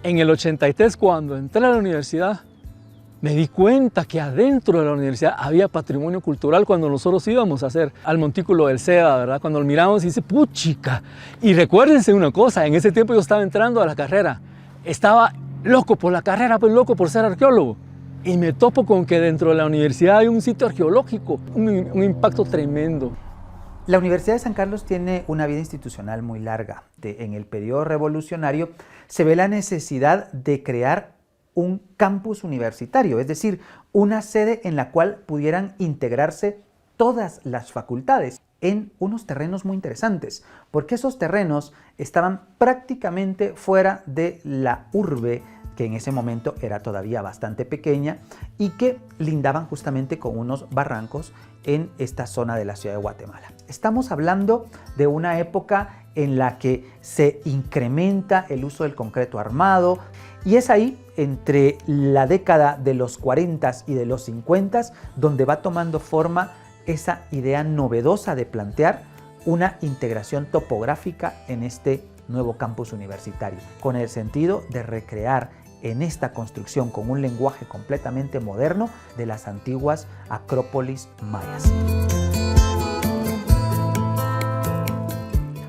En el 83, cuando entré a la universidad, me di cuenta que adentro de la universidad había patrimonio cultural cuando nosotros íbamos a hacer al Montículo del SEDA, ¿verdad? Cuando lo miramos y dice, puchica. Y recuérdense una cosa, en ese tiempo yo estaba entrando a la carrera. Estaba loco por la carrera, pues loco por ser arqueólogo. Y me topo con que dentro de la universidad hay un sitio arqueológico, un impacto tremendo. La Universidad de San Carlos tiene una vida institucional muy larga. En el periodo revolucionario se ve la necesidad de crear un campus universitario, es decir, una sede en la cual pudieran integrarse todas las facultades en unos terrenos muy interesantes, porque esos terrenos estaban prácticamente fuera de la urbe, que en ese momento era todavía bastante pequeña y que lindaban justamente con unos barrancos en esta zona de la ciudad de Guatemala. Estamos hablando de una época en la que se incrementa el uso del concreto armado y es ahí, entre la década de los 40 y de los 50, donde va tomando forma esa idea novedosa de plantear una integración topográfica en este nuevo campus universitario, con el sentido de recrear en esta construcción con un lenguaje completamente moderno de las antiguas acrópolis mayas.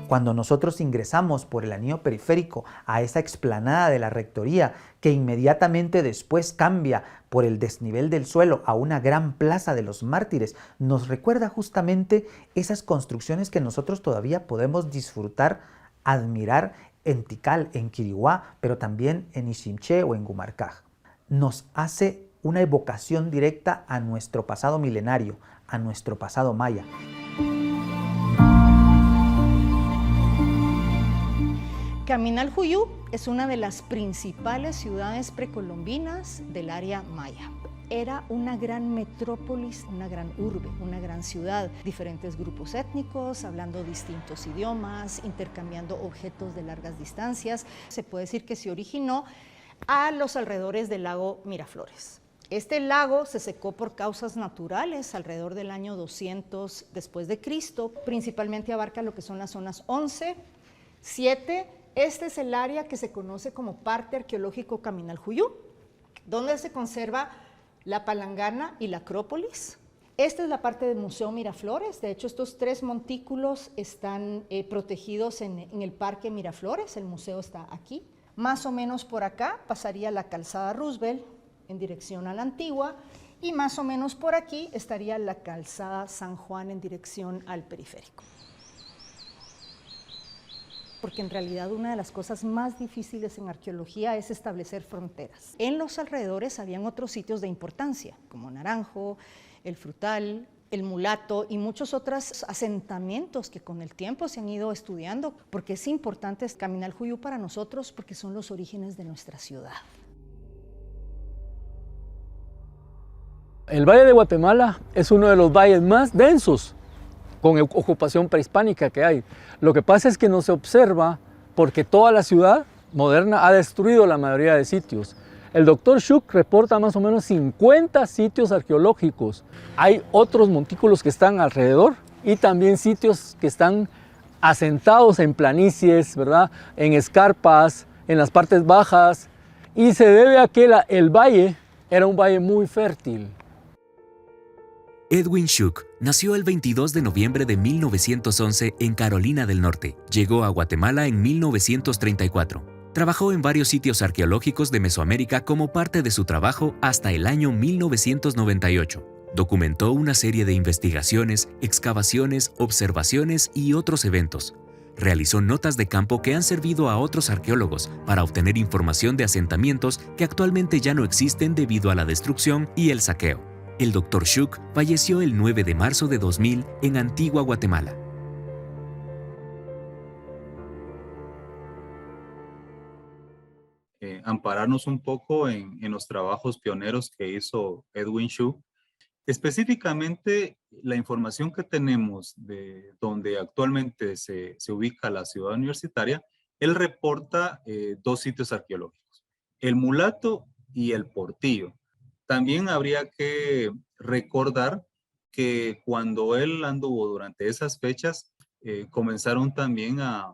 Cuando nosotros ingresamos por el anillo periférico a esa explanada de la rectoría, que inmediatamente después cambia por el desnivel del suelo a una gran plaza de los mártires, nos recuerda justamente esas construcciones que nosotros todavía podemos disfrutar, admirar en Tikal, en Quiriguá, pero también en Ixinché o en Gumarcaj. Nos hace una evocación directa a nuestro pasado milenario, a nuestro pasado maya. Caminaljuyu es una de las principales ciudades precolombinas del área maya. Era una gran metrópolis, una gran urbe, una gran ciudad, diferentes grupos étnicos, hablando distintos idiomas, intercambiando objetos de largas distancias. Se puede decir que se originó a los alrededores del lago Miraflores. Este lago se secó por causas naturales alrededor del año 200 después de Cristo. Principalmente abarca lo que son las zonas 11, 7. Este es el área que se conoce como Parque Arqueológico Caminaljuyu, donde se conserva la palangana y la acrópolis. Esta es la parte del Museo Miraflores. De hecho, estos 3 montículos están protegidos en el Parque Miraflores. El museo está aquí. Más o menos por acá pasaría la calzada Roosevelt en dirección a la Antigua y más o menos por aquí estaría la calzada San Juan en dirección al periférico. Porque en realidad una de las cosas más difíciles en arqueología es establecer fronteras. En los alrededores habían otros sitios de importancia, como Naranjo, el Frutal, el Mulato y muchos otros asentamientos que con el tiempo se han ido estudiando, porque es importante Caminaljuyu para nosotros porque son los orígenes de nuestra ciudad. El Valle de Guatemala es uno de los valles más densos con ocupación prehispánica que hay. Lo que pasa es que no se observa porque toda la ciudad moderna ha destruido la mayoría de sitios. El doctor Schuch reporta más o menos 50 sitios arqueológicos. Hay otros montículos que están alrededor y también sitios que están asentados en planicies, ¿verdad? En escarpas, en las partes bajas. Y se debe a que el valle era un valle muy fértil. Edwin Schuch nació el 22 de noviembre de 1911 en Carolina del Norte. Llegó a Guatemala en 1934. Trabajó en varios sitios arqueológicos de Mesoamérica como parte de su trabajo hasta el año 1998. Documentó una serie de investigaciones, excavaciones, observaciones y otros eventos. Realizó notas de campo que han servido a otros arqueólogos para obtener información de asentamientos que actualmente ya no existen debido a la destrucción y el saqueo. El Dr. Schuch falleció el 9 de marzo de 2000 en Antigua, Guatemala. Ampararnos un poco en los trabajos pioneros que hizo Edwin Schuch. Específicamente, la información que tenemos de donde actualmente se ubica la ciudad universitaria, él reporta 2 sitios arqueológicos, el Mulato y el Portillo. También habría que recordar que cuando él anduvo durante esas fechas, comenzaron también a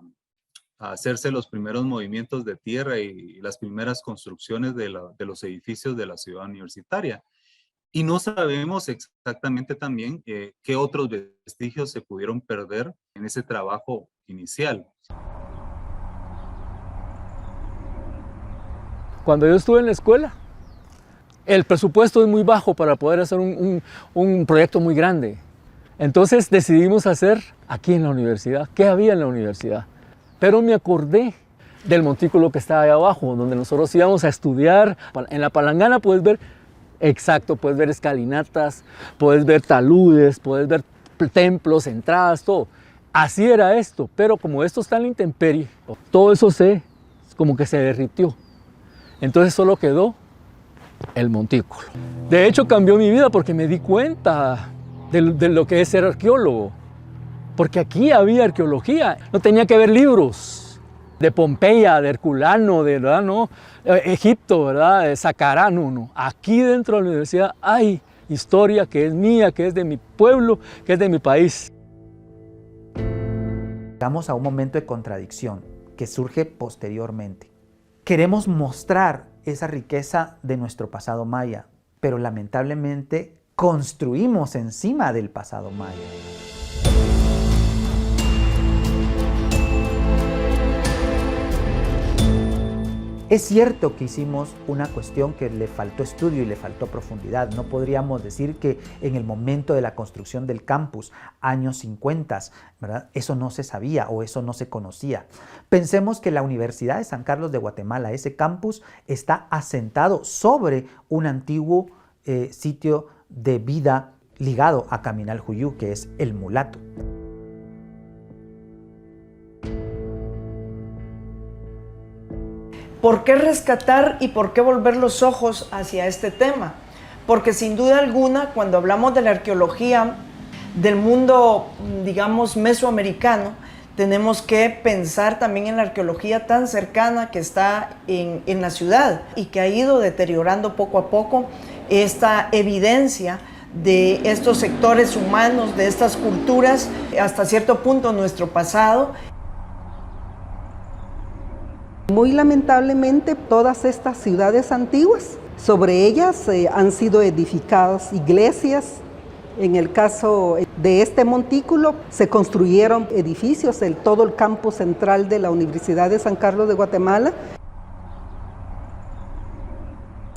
a hacerse los primeros movimientos de tierra y las primeras construcciones de los edificios de la ciudad universitaria. Y no sabemos exactamente también qué otros vestigios se pudieron perder en ese trabajo inicial. Cuando yo estuve en la escuela, el presupuesto es muy bajo para poder hacer un proyecto muy grande. Entonces decidimos hacer aquí en la universidad. ¿Qué había en la universidad? Pero me acordé del montículo que estaba ahí abajo, donde nosotros íbamos a estudiar. En la palangana puedes ver, exacto, puedes ver escalinatas, puedes ver taludes, puedes ver templos, entradas, todo. Así era esto, pero como esto está en la intemperie, todo eso como que se derritió. Entonces solo quedó el montículo. De hecho cambió mi vida porque me di cuenta de lo que es ser arqueólogo. Porque aquí había arqueología, no tenía que ver libros de Pompeya, de Herculano, de ¿verdad? ¿No? Egipto, ¿verdad? De Saqqara, no. Aquí dentro de la universidad hay historia que es mía, que es de mi pueblo, que es de mi país. Llegamos a un momento de contradicción que surge posteriormente. Queremos mostrar esa riqueza de nuestro pasado maya, pero lamentablemente construimos encima del pasado maya. Es cierto que hicimos una cuestión que le faltó estudio y le faltó profundidad. No podríamos decir que en el momento de la construcción del campus, años 50, ¿verdad? Eso no se sabía o eso no se conocía. Pensemos que la Universidad de San Carlos de Guatemala, ese campus, está asentado sobre un antiguo sitio de vida ligado a Caminal Juyú, que es el Mulato. ¿Por qué rescatar y por qué volver los ojos hacia este tema? Porque sin duda alguna, cuando hablamos de la arqueología del mundo, digamos, mesoamericano, tenemos que pensar también en la arqueología tan cercana que está en la ciudad y que ha ido deteriorando poco a poco esta evidencia de estos sectores humanos, de estas culturas, hasta cierto punto nuestro pasado. Muy lamentablemente, todas estas ciudades antiguas, sobre ellas han sido edificadas iglesias. En el caso de este montículo, se construyeron edificios en todo el campus central de la Universidad de San Carlos de Guatemala.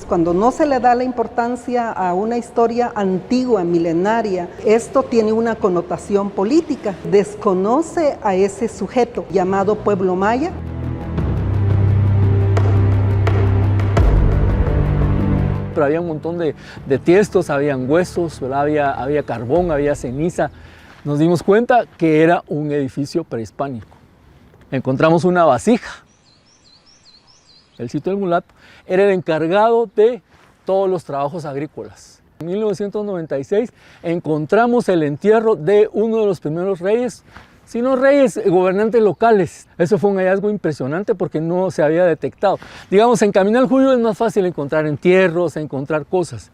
Cuando no se le da la importancia a una historia antigua, milenaria, esto tiene una connotación política. Desconoce a ese sujeto llamado pueblo maya. Pero había un montón de tiestos, habían huesos, había carbón, había ceniza. Nos dimos cuenta que era un edificio prehispánico. Encontramos una vasija. El sitio del Mulato era el encargado de todos los trabajos agrícolas. En 1996 encontramos el entierro de uno de los primeros reyes, sino reyes, gobernantes locales. Eso fue un hallazgo impresionante porque no se había detectado. Digamos, en Caminal Juyú es más fácil encontrar entierros, encontrar cosas.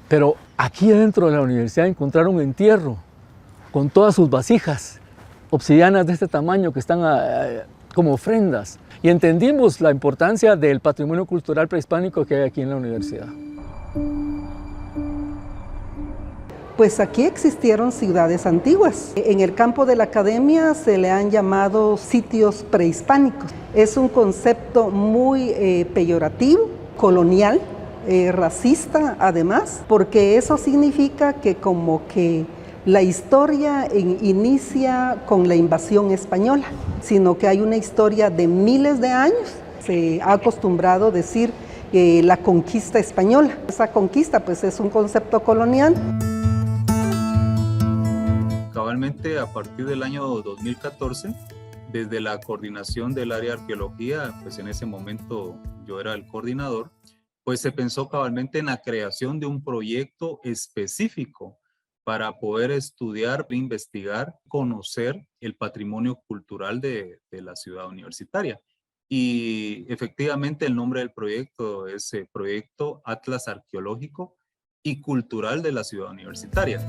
Pero aquí dentro de la universidad encontraron un entierro con todas sus vasijas, obsidianas de este tamaño que están como ofrendas. Y entendimos la importancia del patrimonio cultural prehispánico que hay aquí en la universidad. Pues aquí existieron ciudades antiguas. En el campo de la academia se le han llamado sitios prehispánicos. Es un concepto muy peyorativo, colonial, racista además, porque eso significa que como que la historia inicia con la invasión española, sino que hay una historia de miles de años. Se ha acostumbrado a decir la conquista española. Esa conquista pues es un concepto colonial. Cabalmente a partir del año 2014, desde la coordinación del área de arqueología, pues en ese momento yo era el coordinador, pues se pensó cabalmente en la creación de un proyecto específico para poder estudiar, investigar, conocer el patrimonio cultural de la ciudad universitaria. Y efectivamente el nombre del proyecto es Proyecto Atlas Arqueológico y Cultural de la Ciudad Universitaria.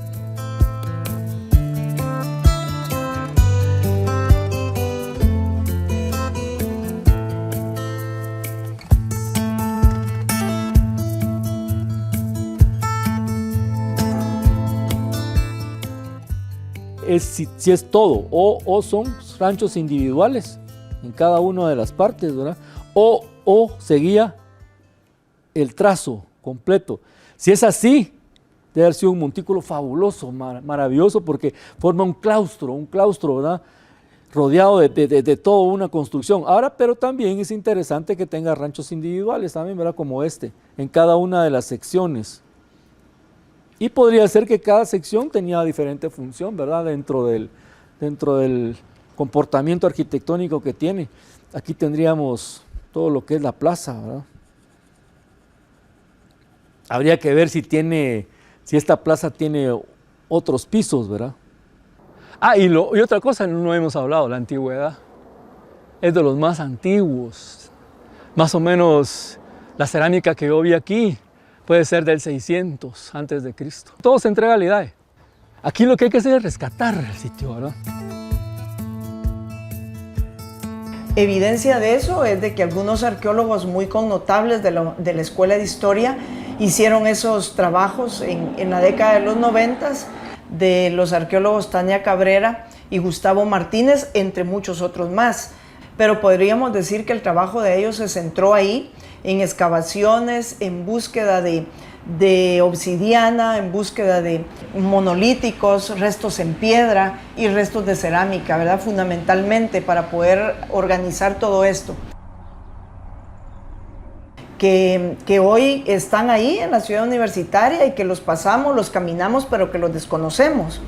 es si es todo, o son ranchos individuales en cada una de las partes, ¿verdad? O seguía el trazo completo. Si es así, debe haber sido un montículo fabuloso, maravilloso, porque forma un claustro, ¿verdad? Rodeado de toda una construcción. Ahora, pero también es interesante que tenga ranchos individuales también, ¿verdad? Como este, en cada una de las secciones. Y podría ser que cada sección tenía diferente función, ¿verdad? Dentro del comportamiento arquitectónico que tiene. Aquí tendríamos todo lo que es la plaza, ¿verdad? Habría que ver si esta plaza tiene otros pisos, ¿verdad? Y otra cosa, no hemos hablado, la antigüedad. Es de los más antiguos. Más o menos la cerámica que yo vi aquí puede ser del 600 antes de Cristo. Todo se entrega al IDAE. Aquí lo que hay que hacer es rescatar el sitio, ¿verdad? Evidencia de eso es de que algunos arqueólogos muy connotables de la Escuela de Historia hicieron esos trabajos en la década de los 90, de los arqueólogos Tania Cabrera y Gustavo Martínez, entre muchos otros más. Pero podríamos decir que el trabajo de ellos se centró ahí, en excavaciones, en búsqueda de obsidiana, en búsqueda de monolíticos, restos en piedra y restos de cerámica, ¿verdad? Fundamentalmente para poder organizar todo esto. Que hoy están ahí en la ciudad universitaria y que los pasamos, los caminamos, pero que los desconocemos.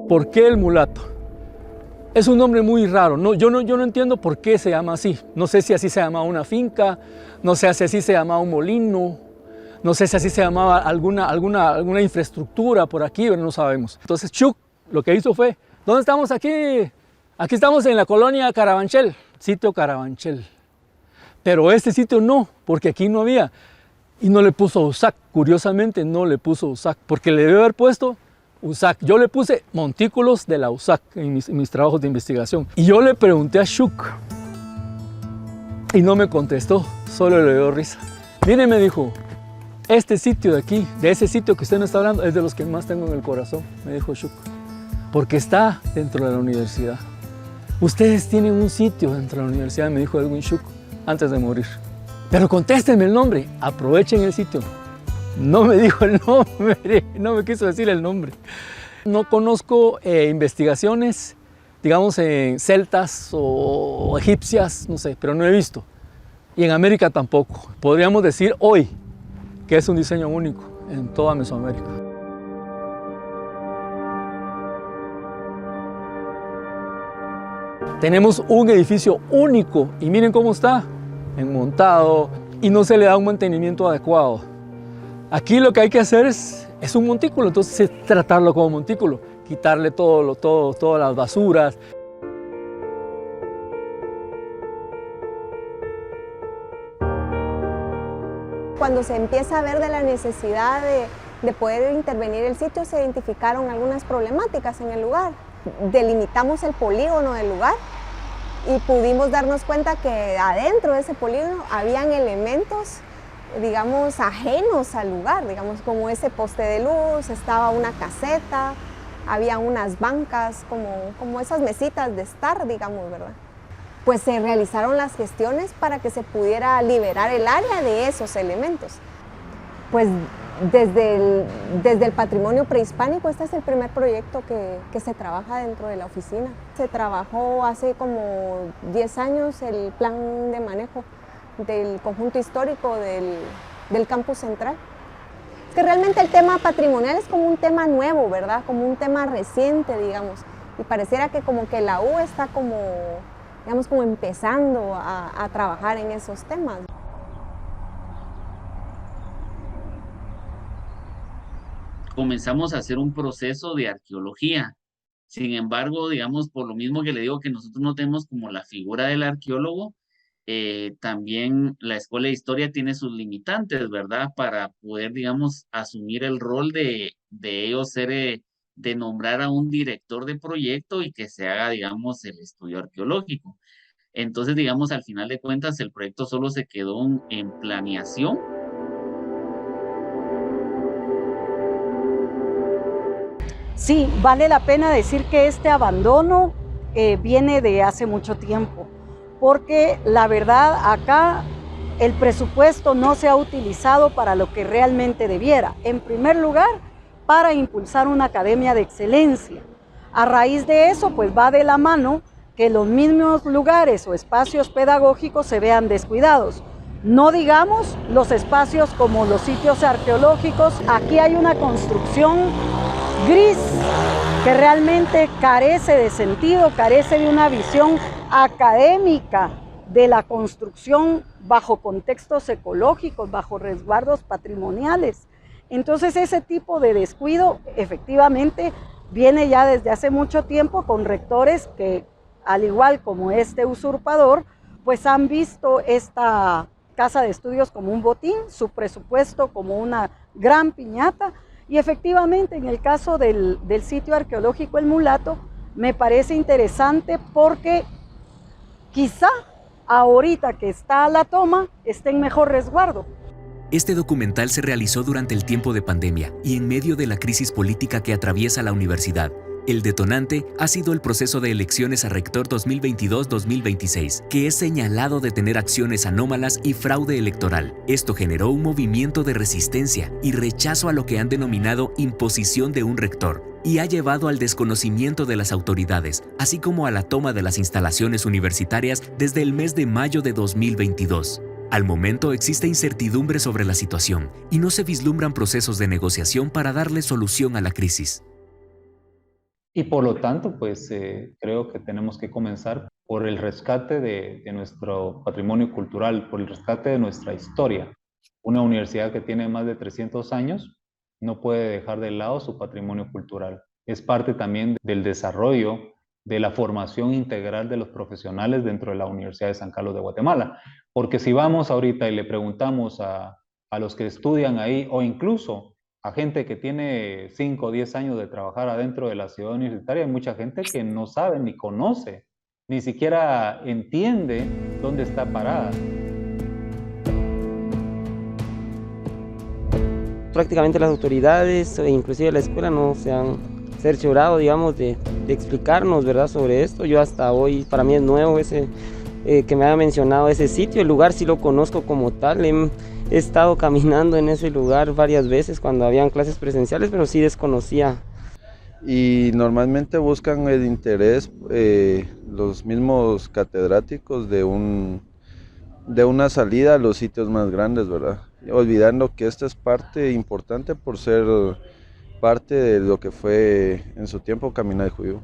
¿Por qué el mulato? Es un nombre muy raro. Yo no entiendo por qué se llama así. No sé si así se llamaba una finca, no sé si así se llamaba un molino, no sé si así se llamaba alguna infraestructura por aquí, pero no sabemos. Entonces Chuck lo que hizo fue, ¿dónde estamos aquí? Aquí estamos en la colonia Carabanchel, sitio Carabanchel. Pero este sitio no, porque aquí no había. Y no le puso USAC, curiosamente no le puso USAC, porque le debe haber puesto USAC. Yo le puse montículos de la USAC en mis trabajos de investigación. Y yo le pregunté a Shuk y no me contestó, solo le dio risa. Mire, me dijo, este sitio de aquí, de ese sitio que usted me está hablando, es de los que más tengo en el corazón, me dijo Shuk, porque está dentro de la universidad. Ustedes tienen un sitio dentro de la universidad, me dijo Edwin Shuk, antes de morir. Pero contéstenme el nombre, aprovechen el sitio. No me dijo el nombre, no me quiso decir el nombre. No conozco investigaciones, digamos, en celtas o egipcias, no sé, pero no he visto. Y en América tampoco. Podríamos decir hoy que es un diseño único en toda Mesoamérica. Tenemos un edificio único y miren cómo está, enmontado, y no se le da un mantenimiento adecuado. Aquí lo que hay que hacer es un montículo, entonces es tratarlo como montículo, quitarle todas las basuras. Cuando se empieza a ver de la necesidad de poder intervenir el sitio, se identificaron algunas problemáticas en el lugar. Delimitamos el polígono del lugar y pudimos darnos cuenta que adentro de ese polígono habían elementos, digamos, ajenos al lugar, digamos, como ese poste de luz, estaba una caseta, había unas bancas, como esas mesitas de estar, digamos, ¿verdad? Pues se realizaron las gestiones para que se pudiera liberar el área de esos elementos. Pues desde el patrimonio prehispánico, este es el primer proyecto que se trabaja dentro de la oficina. Se trabajó hace como 10 años el plan de manejo del conjunto histórico del campus central. Es que realmente el tema patrimonial es como un tema nuevo, ¿verdad? Como un tema reciente, digamos. Y pareciera que como que la U está como, digamos, como empezando a trabajar en esos temas. Comenzamos a hacer un proceso de arqueología. Sin embargo, digamos, por lo mismo que le digo que nosotros no tenemos como la figura del arqueólogo, también la Escuela de Historia tiene sus limitantes, ¿verdad? Para poder, digamos, asumir el rol de ellos ser, de nombrar a un director de proyecto y que se haga, digamos, el estudio arqueológico. Entonces, digamos, al final de cuentas, el proyecto solo se quedó en planeación Sí, vale la pena decir que este abandono viene de hace mucho tiempo, porque la verdad acá el presupuesto no se ha utilizado para lo que realmente debiera. En primer lugar, para impulsar una academia de excelencia. A raíz de eso, pues va de la mano que los mismos lugares o espacios pedagógicos se vean descuidados. No digamos los espacios como los sitios arqueológicos. Aquí hay una construcción gris que realmente carece de sentido, carece de una visión académica de la construcción bajo contextos ecológicos, bajo resguardos patrimoniales. Entonces ese tipo de descuido efectivamente viene ya desde hace mucho tiempo con rectores que, al igual como este usurpador, pues han visto esta casa de estudios como un botín, su presupuesto como una gran piñata, y efectivamente en el caso del sitio arqueológico El Mulato me parece interesante porque quizá ahorita que está a la toma esté en mejor resguardo. Este documental se realizó durante el tiempo de pandemia y en medio de la crisis política que atraviesa la universidad. El detonante ha sido el proceso de elecciones a rector 2022-2026, que es señalado de tener acciones anómalas y fraude electoral. Esto generó un movimiento de resistencia y rechazo a lo que han denominado imposición de un rector, y ha llevado al desconocimiento de las autoridades, así como a la toma de las instalaciones universitarias desde el mes de mayo de 2022. Al momento existe incertidumbre sobre la situación y no se vislumbran procesos de negociación para darle solución a la crisis. Y por lo tanto, pues creo que tenemos que comenzar por el rescate de nuestro patrimonio cultural, por el rescate de nuestra historia. Una universidad que tiene más de 300 años no puede dejar de lado su patrimonio cultural. Es parte también del desarrollo de la formación integral de los profesionales dentro de la Universidad de San Carlos de Guatemala. Porque si vamos ahorita y le preguntamos a los que estudian ahí, o incluso a gente que tiene 5 o 10 años de trabajar adentro de la ciudad universitaria, hay mucha gente que no sabe ni conoce, ni siquiera entiende dónde está parada. Prácticamente las autoridades e inclusive la escuela no se han cerciorado, digamos, de explicarnos, ¿verdad?, sobre esto. Yo hasta hoy, para mí es nuevo ese que me haya mencionado ese sitio. El lugar sí lo conozco como tal, he estado caminando en ese lugar varias veces cuando habían clases presenciales, pero sí desconocía. Y normalmente buscan el interés los mismos catedráticos de una salida a los sitios más grandes, ¿verdad? Olvidando que esta es parte importante por ser parte de lo que fue en su tiempo Caminar el Juyú.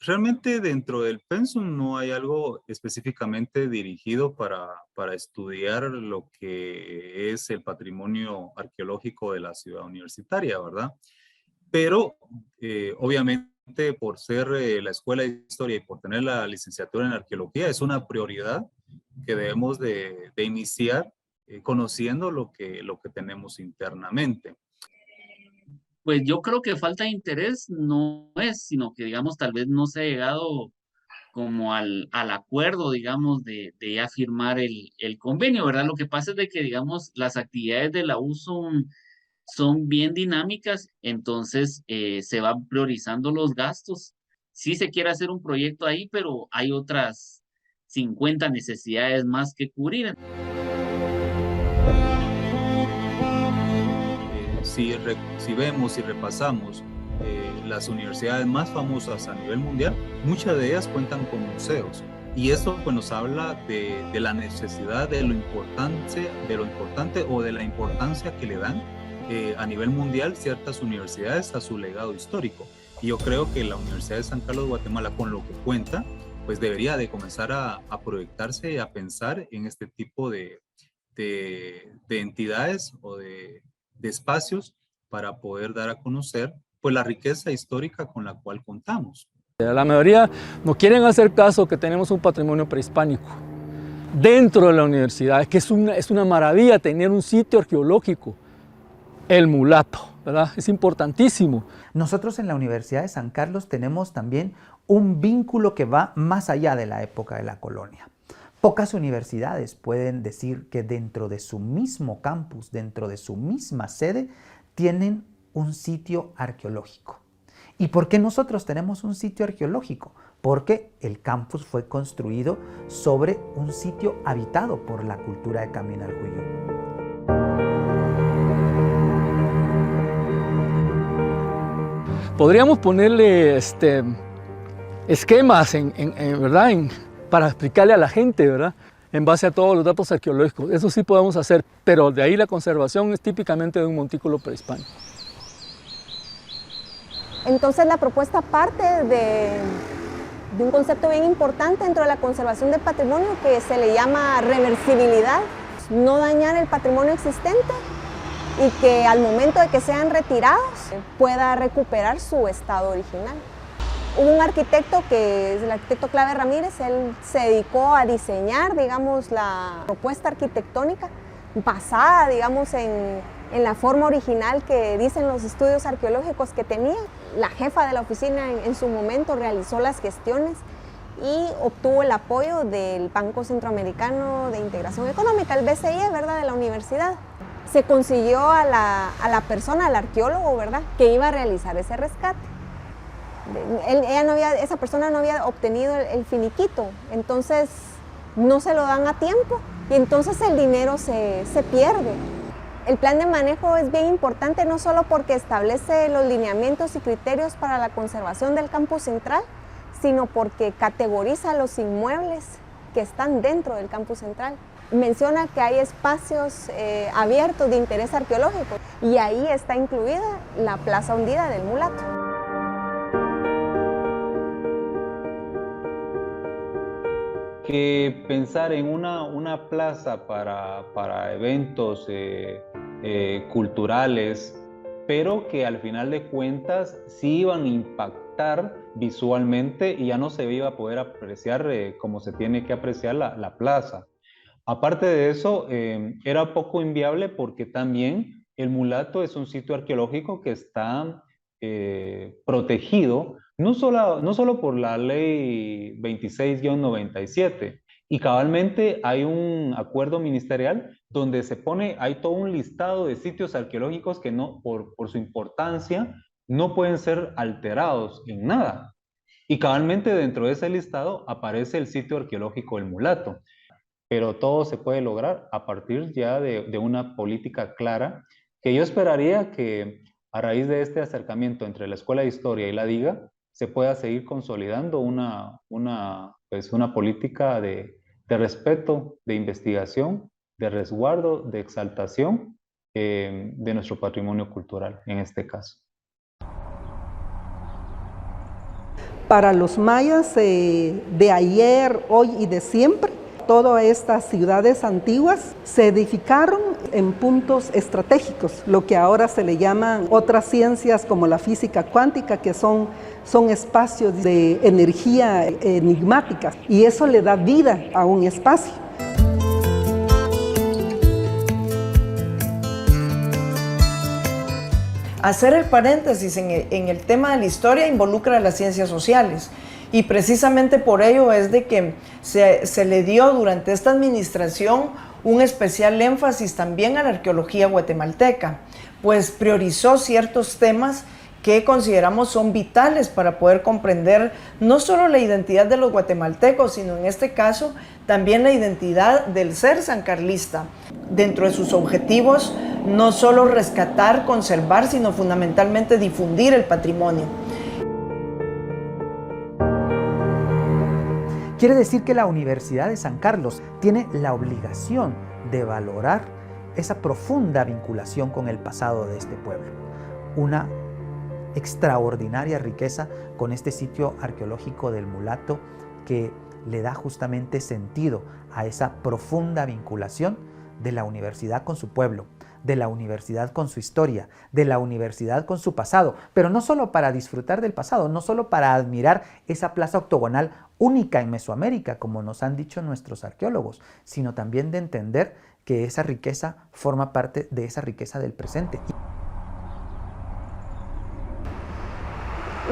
Realmente dentro del pensum no hay algo específicamente dirigido para estudiar lo que es el patrimonio arqueológico de la ciudad universitaria, ¿verdad? Pero obviamente por ser la Escuela de Historia y por tener la licenciatura en Arqueología es una prioridad que debemos de iniciar conociendo lo que tenemos internamente. Pues yo creo que falta de interés no es, sino que, digamos, tal vez no se ha llegado como al acuerdo, digamos, de ya firmar el convenio, ¿verdad? Lo que pasa es de que, digamos, las actividades de la U son bien dinámicas, entonces se van priorizando los gastos. Sí se quiere hacer un proyecto ahí, pero hay otras 50 necesidades más que cubrir. Si vemos y repasamos las universidades más famosas a nivel mundial, muchas de ellas cuentan con museos. Y esto pues, nos habla de la necesidad, de lo importante o de la importancia que le dan a nivel mundial ciertas universidades a su legado histórico. Y yo creo que la Universidad de San Carlos de Guatemala, con lo que cuenta, pues debería de comenzar a proyectarse y a pensar en este tipo de entidades o de espacios para poder dar a conocer pues la riqueza histórica con la cual contamos. La mayoría no quieren hacer caso que tenemos un patrimonio prehispánico dentro de la universidad, que es una maravilla tener un sitio arqueológico, El Mulato, ¿verdad? Es importantísimo. Nosotros en la Universidad de San Carlos tenemos también un vínculo que va más allá de la época de la colonia. Pocas universidades pueden decir que dentro de su mismo campus, dentro de su misma sede, tienen un sitio arqueológico. ¿Y por qué nosotros tenemos un sitio arqueológico? Porque el campus fue construido sobre un sitio habitado por la cultura de Caminaljuyu. Podríamos ponerle esquemas ¿verdad? Para explicarle a la gente, ¿verdad? En base a todos los datos arqueológicos. Eso sí podemos hacer, pero de ahí la conservación es típicamente de un montículo prehispánico. Entonces la propuesta parte de un concepto bien importante dentro de la conservación del patrimonio que se le llama reversibilidad, no dañar el patrimonio existente y que al momento de que sean retirados pueda recuperar su estado original. Hubo un arquitecto que es el arquitecto Clave Ramírez, él se dedicó a diseñar, digamos, la propuesta arquitectónica basada, digamos, en la forma original que dicen los estudios arqueológicos que tenía. La jefa de la oficina en su momento realizó las gestiones y obtuvo el apoyo del Banco Centroamericano de Integración Económica, el BCI, ¿verdad?, de la universidad. Se consiguió a la persona, al arqueólogo, ¿verdad?, que iba a realizar ese rescate. Esa persona no había obtenido el finiquito, entonces no se lo dan a tiempo y entonces el dinero se pierde. El plan de manejo es bien importante no solo porque establece los lineamientos y criterios para la conservación del campus central, sino porque categoriza los inmuebles que están dentro del campus central. Menciona que hay espacios abiertos de interés arqueológico y ahí está incluida la Plaza Hundida del Mulato. Que pensar en una plaza para eventos culturales, pero que al final de cuentas sí iban a impactar visualmente y ya no se iba a poder apreciar como se tiene que apreciar la plaza. Aparte de eso, era poco inviable porque también el Mulato es un sitio arqueológico que está protegido no solo por la ley 26-97, y cabalmente hay un acuerdo ministerial donde hay todo un listado de sitios arqueológicos que por su importancia no pueden ser alterados en nada. Y cabalmente dentro de ese listado aparece el sitio arqueológico del Mulato. Pero todo se puede lograr a partir ya de una política clara que yo esperaría que a raíz de este acercamiento entre la Escuela de Historia y la DIGA se pueda seguir consolidando una política de respeto, de investigación, de resguardo, de exaltación de nuestro patrimonio cultural en este caso. Para los mayas de ayer, hoy y de siempre, todas estas ciudades antiguas se edificaron en puntos estratégicos, lo que ahora se le llaman otras ciencias como la física cuántica, que son espacios de energía enigmática, y eso le da vida a un espacio. Hacer el paréntesis en el tema de la historia involucra a las ciencias sociales. Y precisamente por ello es de que se le dio durante esta administración un especial énfasis también a la arqueología guatemalteca, pues priorizó ciertos temas que consideramos son vitales para poder comprender no solo la identidad de los guatemaltecos, sino en este caso también la identidad del ser sancarlista. Dentro de sus objetivos, no solo rescatar, conservar, sino fundamentalmente difundir el patrimonio. Quiere decir que la Universidad de San Carlos tiene la obligación de valorar esa profunda vinculación con el pasado de este pueblo. Una extraordinaria riqueza con este sitio arqueológico del Mulato que le da justamente sentido a esa profunda vinculación de la universidad con su pueblo, de la universidad con su historia, de la universidad con su pasado, pero no solo para disfrutar del pasado, no solo para admirar esa plaza octogonal única en Mesoamérica, como nos han dicho nuestros arqueólogos, sino también de entender que esa riqueza forma parte de esa riqueza del presente.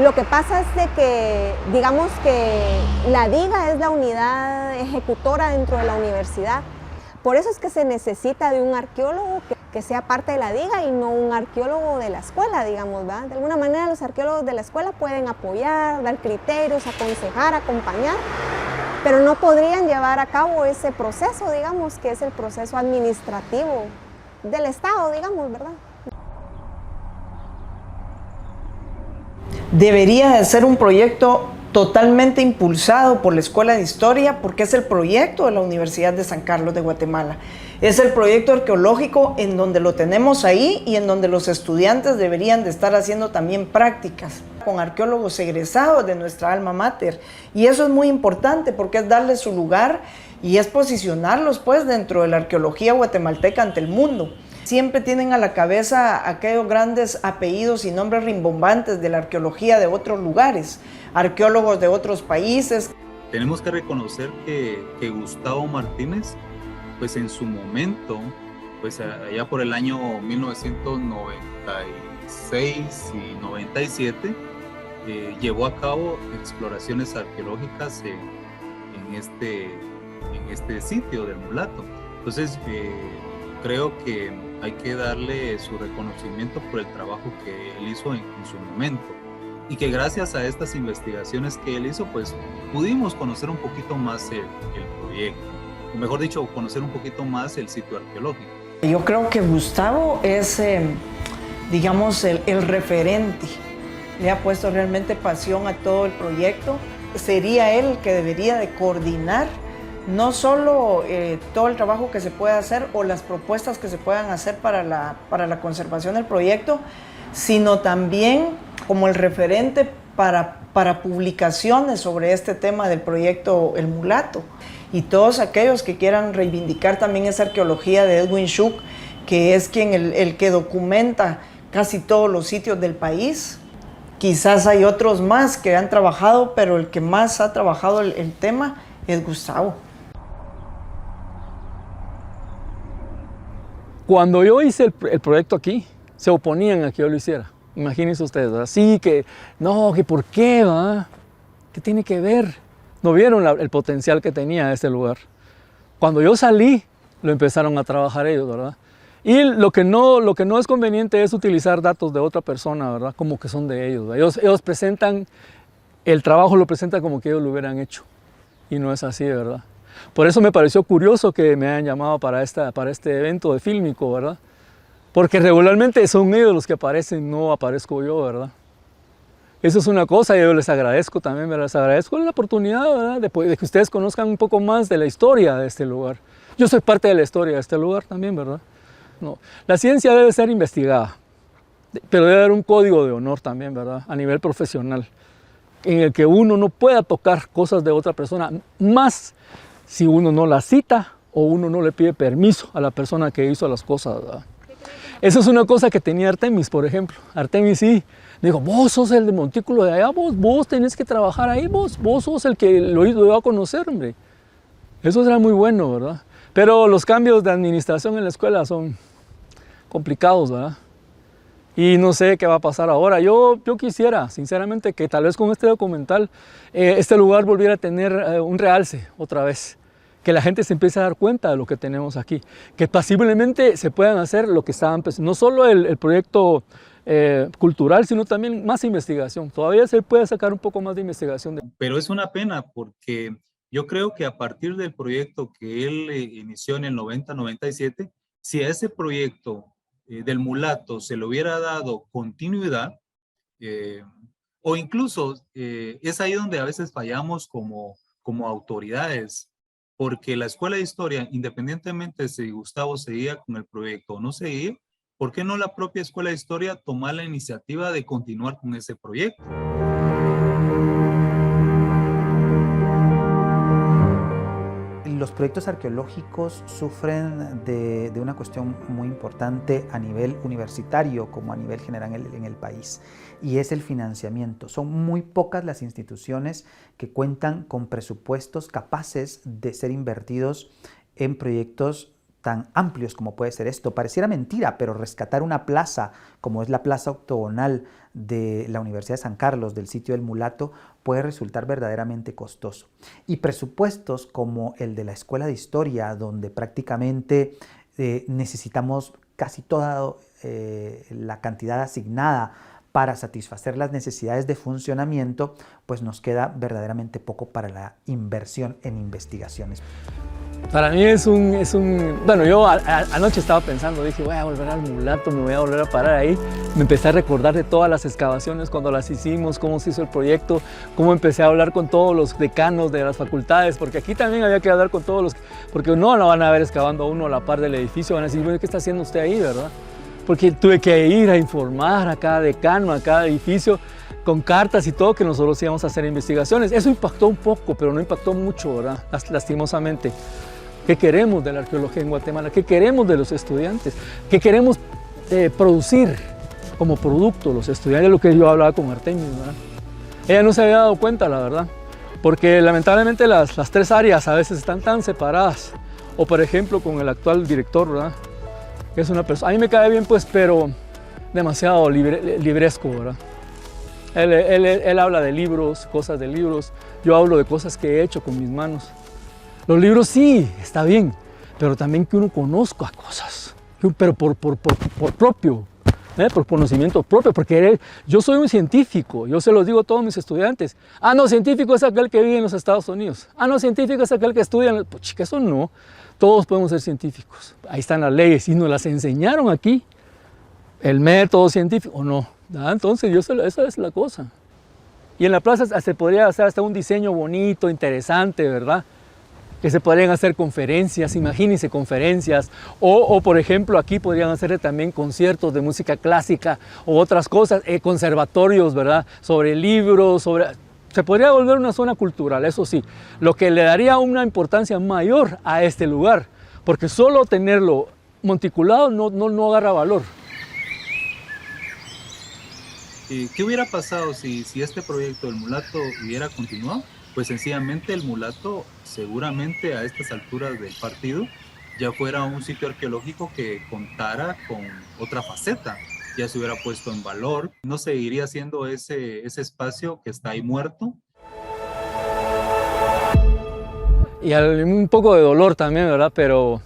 Lo que pasa es de que, digamos que la DIGA es la unidad ejecutora dentro de la universidad. Por eso es que se necesita de un arqueólogo que que sea parte de la DIGA y no un arqueólogo de la escuela, digamos, ¿verdad? De alguna manera los arqueólogos de la escuela pueden apoyar, dar criterios, aconsejar, acompañar, pero no podrían llevar a cabo ese proceso, digamos, que es el proceso administrativo del Estado, digamos, ¿verdad? Debería de ser un proyecto totalmente impulsado por la Escuela de Historia, porque es el proyecto de la Universidad de San Carlos de Guatemala. Es el proyecto arqueológico en donde lo tenemos ahí y en donde los estudiantes deberían de estar haciendo también prácticas con arqueólogos egresados de nuestra alma mater. Y eso es muy importante porque es darle su lugar y es posicionarlos pues dentro de la arqueología guatemalteca ante el mundo. Siempre tienen a la cabeza aquellos grandes apellidos y nombres rimbombantes de la arqueología de otros lugares, arqueólogos de otros países. Tenemos que reconocer que Gustavo Martínez, pues en su momento, pues allá por el año 1996 y 97, llevó a cabo exploraciones arqueológicas en este sitio del Mulato. Entonces, creo que hay que darle su reconocimiento por el trabajo que él hizo en su momento, y que gracias a estas investigaciones que él hizo, pues pudimos conocer un poquito más el proyecto, o mejor dicho, conocer un poquito más el sitio arqueológico. Yo creo que Gustavo es, digamos, el referente. Le ha puesto realmente pasión a todo el proyecto. Sería él el que debería de coordinar no solo todo el trabajo que se puede hacer o las propuestas que se puedan hacer para la conservación del proyecto, sino también como el referente para publicaciones sobre este tema del proyecto El Mulato. Y todos aquellos que quieran reivindicar también esa arqueología de Edwin Shuk, que es quien el que documenta casi todos los sitios del país. Quizás hay otros más que han trabajado, pero el que más ha trabajado el tema es Gustavo. Cuando yo hice el proyecto aquí, se oponían a que yo lo hiciera. Imagínense ustedes, así que, no, que por qué, ¿va? ¿Qué tiene que ver? No vieron el potencial que tenía este lugar. Cuando yo salí, lo empezaron a trabajar ellos, ¿verdad? Y lo que no es conveniente es utilizar datos de otra persona, ¿verdad? Como que son de ellos. Ellos presentan, el trabajo lo presentan como que ellos lo hubieran hecho. Y no es así, ¿verdad? Por eso me pareció curioso que me hayan llamado para este evento de fílmico, ¿verdad? Porque regularmente son ellos los que aparecen, no aparezco yo, ¿verdad? Eso es una cosa y yo les agradezco también, ¿verdad? Les agradezco la oportunidad, ¿verdad? De que ustedes conozcan un poco más de la historia de este lugar. Yo soy parte de la historia de este lugar también, ¿verdad? No. La ciencia debe ser investigada, pero debe haber un código de honor también, ¿verdad? A nivel profesional, en el que uno no pueda tocar cosas de otra persona, más si uno no la cita o uno no le pide permiso a la persona que hizo las cosas, ¿verdad? Eso es una cosa que tenía Artemis, por ejemplo. Artemis sí, dijo, vos sos el de Montículo de allá, vos tenés que trabajar ahí, vos sos el que lo iba a conocer, hombre. Eso era muy bueno, ¿verdad? Pero los cambios de administración en la escuela son complicados, ¿verdad? Y no sé qué va a pasar ahora. Yo quisiera, sinceramente, que tal vez con este documental este lugar volviera a tener un realce otra vez. Que la gente se empiece a dar cuenta de lo que tenemos aquí. Que pasiblemente se puedan hacer lo que estaban pensando. No solo el proyecto cultural, sino también más investigación. Todavía se puede sacar un poco más de investigación. Pero es una pena porque yo creo que a partir del proyecto que él inició en el 90-97, si a ese proyecto del Mulato se le hubiera dado continuidad, o incluso es ahí donde a veces fallamos como autoridades, porque la Escuela de Historia, independientemente de si Gustavo seguía con el proyecto o no seguía, ¿por qué no la propia Escuela de Historia tomar la iniciativa de continuar con ese proyecto? Los proyectos arqueológicos sufren de una cuestión muy importante a nivel universitario como a nivel general en el país, y es el financiamiento. Son muy pocas las instituciones que cuentan con presupuestos capaces de ser invertidos en proyectos tan amplios como puede ser esto. Pareciera mentira, pero rescatar una plaza como es la plaza octogonal de la Universidad de San Carlos, del sitio del Mulato, puede resultar verdaderamente costoso. Y presupuestos como el de la Escuela de Historia, donde prácticamente necesitamos casi toda la cantidad asignada para satisfacer las necesidades de funcionamiento, pues nos queda verdaderamente poco para la inversión en investigaciones. Para mí bueno, yo anoche estaba pensando, dije, voy a volver al Mulato, me voy a volver a parar ahí. Me empecé a recordar de todas las excavaciones, cuando las hicimos, cómo se hizo el proyecto, cómo empecé a hablar con todos los decanos de las facultades, porque aquí también había que hablar con todos los, porque no lo van a ver excavando a uno a la par del edificio, van a decir, bueno, ¿qué está haciendo usted ahí, verdad? Porque tuve que ir a informar a cada decano, a cada edificio, con cartas y todo, que nosotros íbamos a hacer investigaciones. Eso impactó un poco, pero no impactó mucho, ¿verdad? Lastimosamente. ¿Qué queremos de la arqueología en Guatemala? ¿Qué queremos de los estudiantes? ¿Qué queremos producir como producto los estudiantes? Lo que yo hablaba con Artemis, ¿verdad? Ella no se había dado cuenta, la verdad, porque lamentablemente las tres áreas a veces están tan separadas. O por ejemplo con el actual director, ¿verdad? Que es una persona, a mí me cae bien pues, pero demasiado libresco, ¿verdad? Él habla de libros, cosas de libros, yo hablo de cosas que he hecho con mis manos. Los libros sí, está bien, pero también que uno conozca cosas, pero por propio, por conocimiento propio, porque yo soy un científico, yo se los digo a todos mis estudiantes. Ah, no, científico es aquel que vive en los Estados Unidos. Ah, no, científico es aquel que estudia pues chica, eso no, todos podemos ser científicos. Ahí están las leyes y nos las enseñaron aquí, el método científico, ¿o no? Entonces, esa es la cosa. Y en la plaza se podría hacer hasta un diseño bonito, interesante, ¿verdad? Que se podrían hacer conferencias, imagínense conferencias, o por ejemplo aquí podrían hacer también conciertos de música clásica o otras cosas, conservatorios, ¿verdad? Sobre libros, se podría volver una zona cultural, eso sí, lo que le daría una importancia mayor a este lugar, porque solo tenerlo monticulado no agarra valor. ¿Qué hubiera pasado si este proyecto del Mulato hubiera continuado? Pues sencillamente el Mulato seguramente a estas alturas del partido ya fuera un sitio arqueológico que contara con otra faceta, ya se hubiera puesto en valor, no seguiría siendo ese espacio que está ahí muerto. Y un poco de dolor también, ¿verdad? Pero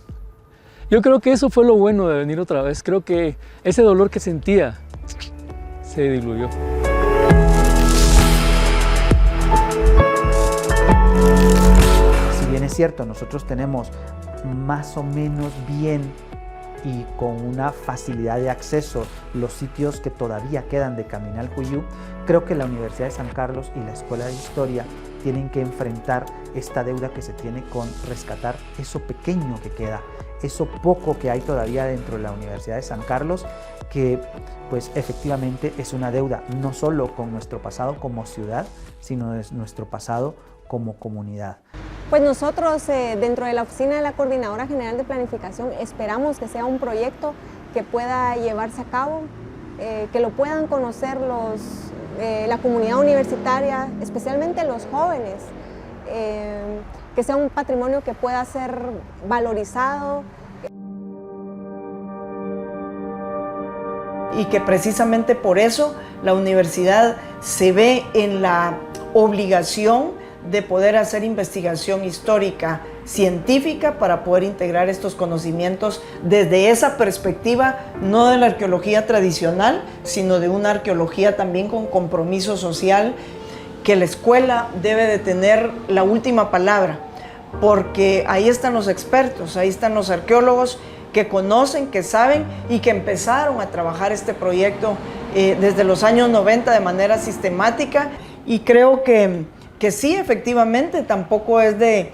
yo creo que eso fue lo bueno de venir otra vez, creo que ese dolor que sentía se diluyó. Si bien es cierto, nosotros tenemos más o menos bien y con una facilidad de acceso los sitios que todavía quedan de Caminal Juyú, creo que la Universidad de San Carlos y la Escuela de Historia tienen que enfrentar esta deuda que se tiene con rescatar eso pequeño que queda, eso poco que hay todavía dentro de la Universidad de San Carlos, que pues efectivamente es una deuda no solo con nuestro pasado como ciudad, sino de nuestro pasado como comunidad. Pues nosotros dentro de la oficina de la Coordinadora General de Planificación esperamos que sea un proyecto que pueda llevarse a cabo, que lo puedan conocer la comunidad universitaria, especialmente los jóvenes, que sea un patrimonio que pueda ser valorizado. Y que precisamente por eso la universidad se ve en la obligación de poder hacer investigación histórica científica para poder integrar estos conocimientos desde esa perspectiva, no de la arqueología tradicional, sino de una arqueología también con compromiso social, que la escuela debe de tener la última palabra, porque ahí están los expertos, ahí están los arqueólogos que conocen, que saben y que empezaron a trabajar este proyecto desde los años 90 de manera sistemática, y creo que sí, efectivamente, tampoco es de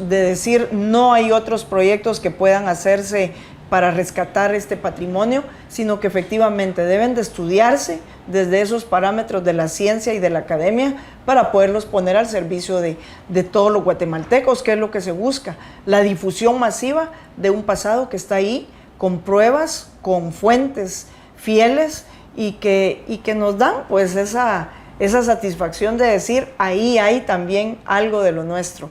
decir no hay otros proyectos que puedan hacerse para rescatar este patrimonio, sino que efectivamente deben de estudiarse desde esos parámetros de la ciencia y de la academia para poderlos poner al servicio de todos los guatemaltecos, que es lo que se busca, la difusión masiva de un pasado que está ahí, con pruebas, con fuentes fieles y que nos dan pues esa satisfacción de decir, ahí hay también algo de lo nuestro.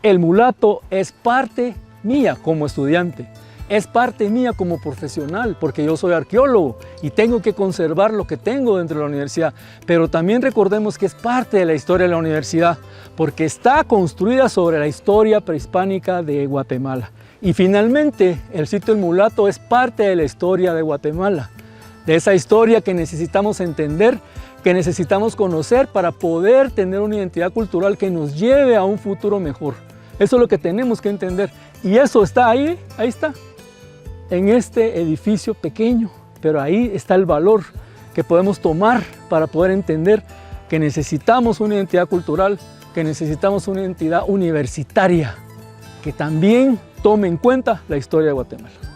El Mulato es parte mía como estudiante, es parte mía como profesional, porque yo soy arqueólogo y tengo que conservar lo que tengo dentro de la universidad. Pero también recordemos que es parte de la historia de la universidad, porque está construida sobre la historia prehispánica de Guatemala. Y finalmente, el sitio El Mulato es parte de la historia de Guatemala, de esa historia que necesitamos entender, que necesitamos conocer para poder tener una identidad cultural que nos lleve a un futuro mejor. Eso es lo que tenemos que entender. Y eso está ahí está, en este edificio pequeño. Pero ahí está el valor que podemos tomar para poder entender que necesitamos una identidad cultural, que necesitamos una identidad universitaria, que también tome en cuenta la historia de Guatemala.